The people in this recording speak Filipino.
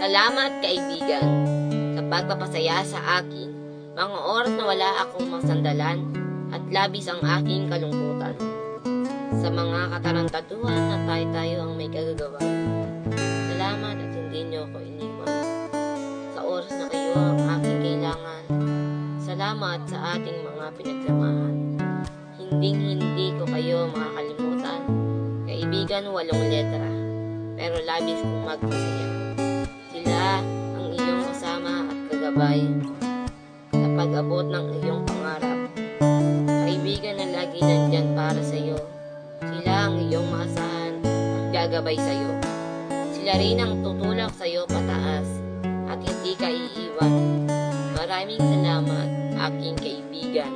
Salamat, kaibigan, sa pagpapasaya sa akin, mga oras na wala akong masandalan at labis ang aking kalungkutan. Sa mga katarantaduhan na tayo ang may kagagawan. Salamat at hindi niyo ako iniwan. Sa oras na kayo ang aking kailangan. Salamat sa ating mga pinagsamahan. Hindi ko kayo makakalimutan. Kaibigan, 8 letra, pero labis kong magpasaya. Sila ang iyong kasama at kagabay sa pag-abot ng iyong pangarap. Kaibigan na lagi nandyan para sa iyo. Sila ang iyong maasahan at gagabay sa iyo. Sila rin ang tutulak sa iyo pataas at hindi ka iiwan. Maraming salamat, aking kaibigan.